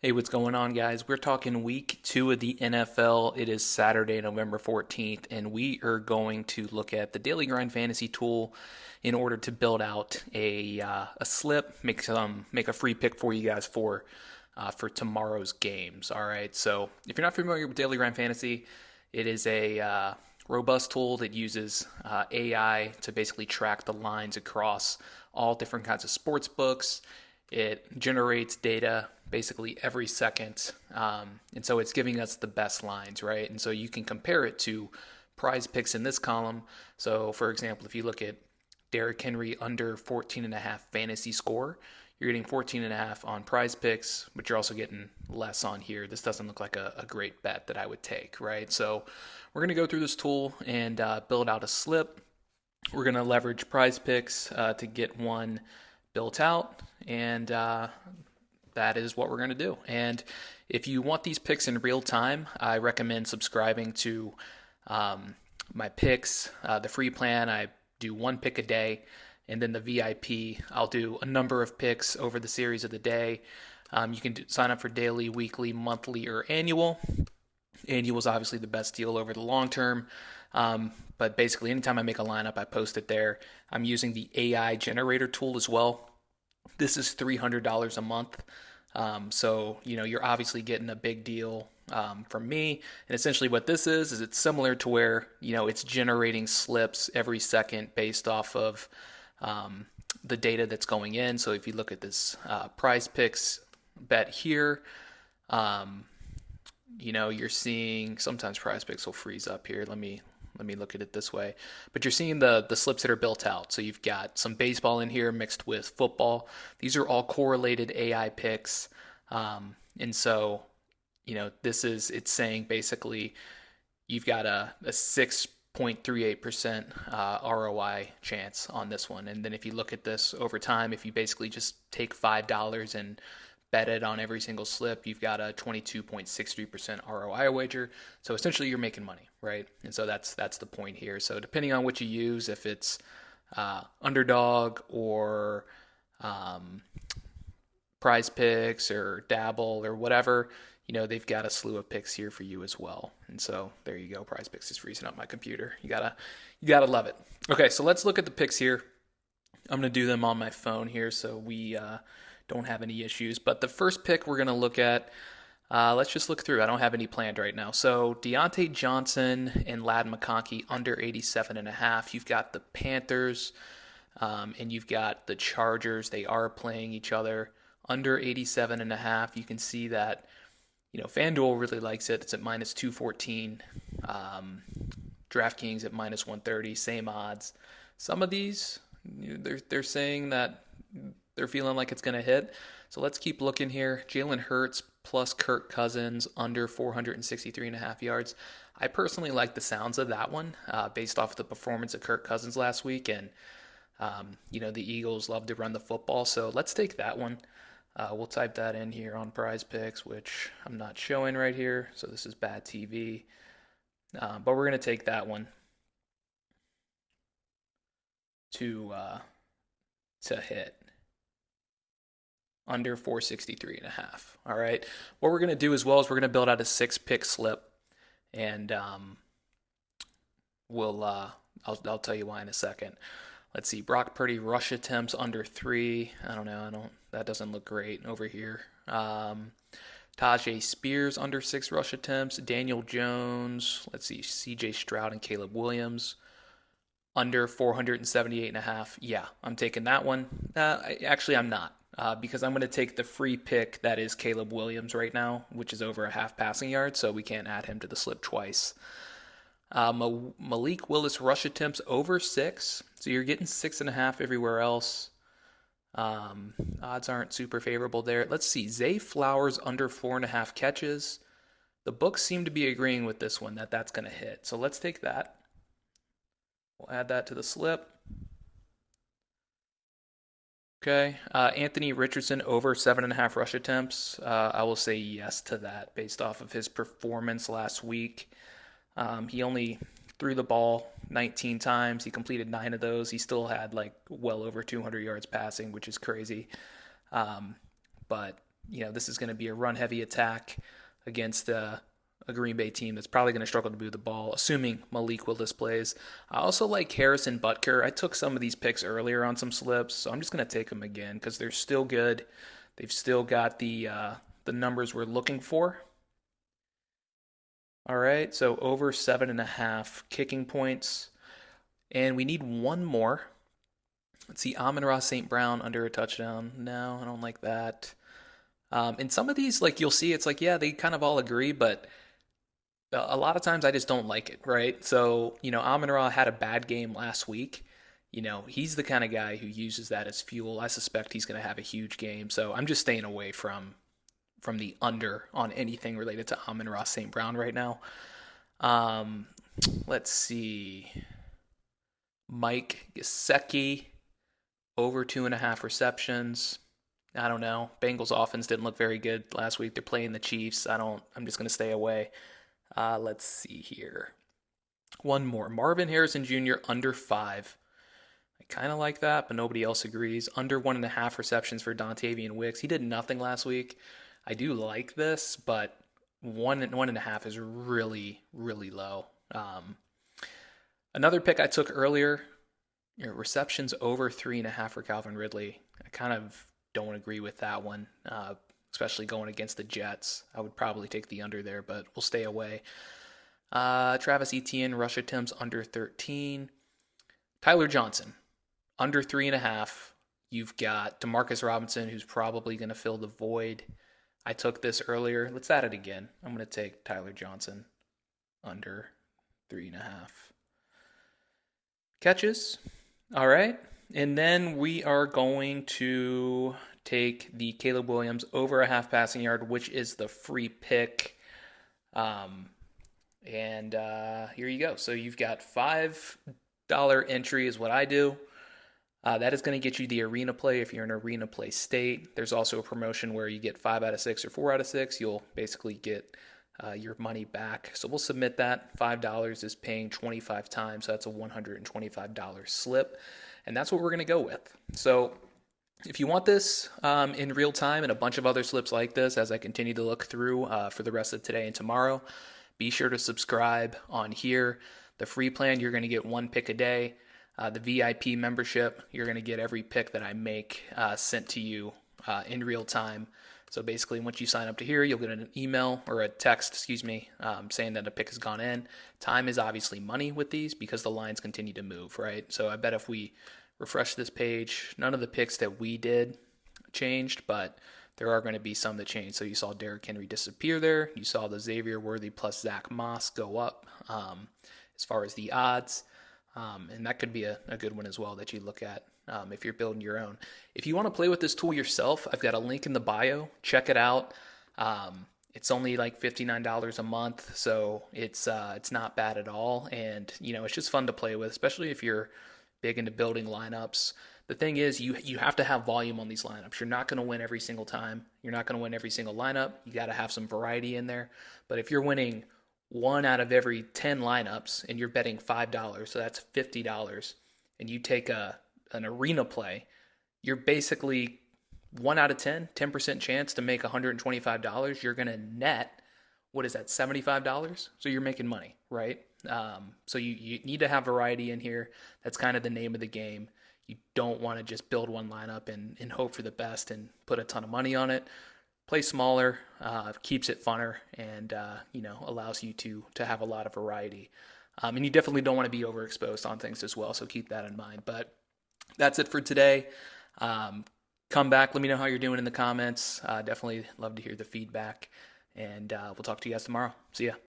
Hey, what's going on, guys? We're talking week two of the NFL. It is Saturday, November 14th, and we are going to look at the Daily Grind Fantasy tool in order to build out a slip, make a free pick for you guys for tomorrow's games. All right. So if you're not familiar with Daily Grind Fantasy, it is a robust tool that uses AI to basically track the lines across all different kinds of sports books. It generates data basically every second. And so it's giving us the best lines, right? And so you can compare it to prize picks in this column. So, for example, if you look at Derrick Henry under 14 and a half fantasy score, you're getting 14 and a half on prize picks, but you're also getting less on here. This doesn't look like a great bet that I would take, right? So we're going to go through this tool and build out a slip. We're going to leverage prize picks to get one built out, and that is what we're going to do. And if you want these picks in real time, I recommend subscribing to my picks. The free plan, I do one pick a day, and then the VIP, I'll do a number of picks over the series of the day. You can sign up for daily, weekly, monthly, or annual. Annual is obviously the best deal over the long term. But basically, anytime I make a lineup, I post it there. I'm using the AI generator tool as well. This is $300 a month. So, you're obviously getting a big deal from me. And essentially, what this is it's similar to where, it's generating slips every second based off of the data that's going in. So, if you look at this prize picks bet here, you're seeing sometimes prize picks will freeze up here. Let me look at it this way. But you're seeing the slips that are built out. So you've got some baseball in here mixed with football. These are all correlated AI picks. And so, it's saying basically you've got a 6.38% ROI chance on this one. And then if you look at this over time, if you basically just take $5 and bet it on every single slip, you've got a 22.63% ROI wager. So essentially, you're making money, right? And so that's the point here. So depending on what you use, if it's underdog or um, prize picks or dabble or whatever, they've got a slew of picks here for you as well. And so there you go. Prize picks is freezing up my computer. You gotta love it. Okay, so let's look at the picks here. I'm gonna do them on my phone here, so we don't have any issues. But the first pick we're gonna look at, let's just look through. I don't have any planned right now. So Deontay Johnson and Lad McConkey under 87.5. You've got the Panthers, and you've got the Chargers. They are playing each other under 87.5. You can see that, FanDuel really likes it. It's at minus 214. DraftKings at minus 130. Same odds. Some of these, they're saying that they're feeling like it's going to hit. So let's keep looking here. Jalen Hurts plus Kirk Cousins under 463.5 yards. I personally like the sounds of that one based off the performance of Kirk Cousins last week. And, the Eagles love to run the football. So let's take that one. We'll type that in here on Prize Picks, which I'm not showing right here. So this is bad TV. But we're going to take that one to hit under 463.5. All right. What we're going to do as well is we're going to build out a 6-pick slip, and I'll tell you why in a second. Let's see. Brock Purdy rush attempts under 3. I don't know. That doesn't look great over here. Tajay Spears under 6 rush attempts. Daniel Jones. Let's see. CJ Stroud and Caleb Williams under 478.5. Yeah, I'm taking that one. Actually, I'm not. Because I'm going to take the free pick that is Caleb Williams right now, which is over a half passing yard, so we can't add him to the slip twice. Malik Willis rush attempts over 6, so you're getting 6.5 everywhere else. Odds aren't super favorable there. Let's see, Zay Flowers under 4.5 catches. The books seem to be agreeing with this one that's going to hit, so let's take that. We'll add that to the slip. Okay. Anthony Richardson over 7.5 rush attempts. I will say yes to that based off of his performance last week. He only threw the ball 19 times. He completed 9 of those. He still had well over 200 yards passing, which is crazy. But this is going to be a run-heavy attack against a Green Bay team that's probably going to struggle to move the ball, assuming Malik Willis plays. I also like Harrison Butker. I took some of these picks earlier on some slips, so I'm just going to take them again because they're still good. They've still got the numbers we're looking for. All right, so over 7.5 kicking points. And we need one more. Let's see, Amon-Ra St. Brown under a touchdown. No, I don't like that. And some of these, like you'll see, it's like, yeah, they kind of all agree, but a lot of times I just don't like it, right? So, Amon-Ra had a bad game last week. He's the kind of guy who uses that as fuel. I suspect he's going to have a huge game. So I'm just staying away from the under on anything related to Amon-Ra St. Brown right now. Let's see. Mike Gesicki, over 2.5 receptions. I don't know. Bengals offense didn't look very good last week. They're playing the Chiefs. I'm just going to stay away. Let's see here. One more. Marvin Harrison Jr. under 5. I kind of like that, but nobody else agrees. Under 1.5 receptions for Dontavian Wicks. He did nothing last week. I do like this, but 1.5 is really, really low. Another pick I took earlier, receptions over 3.5 for Calvin Ridley. I kind of don't agree with that one, especially going against the Jets. I would probably take the under there, but we'll stay away. Travis Etienne, rush attempts under 13. Tyler Johnson, under 3.5. You've got Demarcus Robinson, who's probably going to fill the void. I took this earlier. Let's add it again. I'm going to take Tyler Johnson under 3.5 catches. All right. And then we are going to take the Caleb Williams over a half passing yard, which is the free pick. And here you go. So you've got $5 entry is what I do. That is going to get you the arena play if you're in arena play state. There's also a promotion where you get 5 out of 6 or 4 out of 6. You'll basically get your money back. So we'll submit that. $5 is paying 25 times. So that's a $125 slip. And that's what we're going to go with. So if you want this in real time and a bunch of other slips like this as I continue to look through for the rest of today and tomorrow, be sure to subscribe on here. The free plan, you're going to get 1 pick a day. The VIP membership, you're going to get every pick that I make sent to you in real time. So basically, once you sign up to here, you'll get an email or a text, saying that a pick has gone in. Time is obviously money with these because the lines continue to move, right? So I bet if we refresh this page, none of the picks that we did changed, but there are going to be some that change. So you saw Derrick Henry disappear there. You saw the Xavier Worthy plus Zach Moss go up as far as the odds. And that could be a good one as well that you look at if you're building your own. If you want to play with this tool yourself, I've got a link in the bio. Check it out. It's only like $59 a month, so it's not bad at all. And it's just fun to play with, especially if you're big into building lineups. The thing is, you have to have volume on these lineups. You're not going to win every single time. You're not going to win every single lineup. You got to have some variety in there. But if you're winning 1 out of every 10 lineups and you're betting $5, so that's $50, and you take an arena play, you're basically 1 out of 10% chance to make $125. You're going to net, what is that, $75? So you're making money, right? So you need to have variety in here. That's kind of the name of the game. You don't want to just build one lineup and hope for the best and put a ton of money on it. Play smaller, keeps it funner, and allows you to have a lot of variety. And you definitely don't want to be overexposed on things as well, so keep that in mind. But that's it for today. Come back, let me know how you're doing in the comments. Definitely love to hear the feedback, and we'll talk to you guys tomorrow. See ya.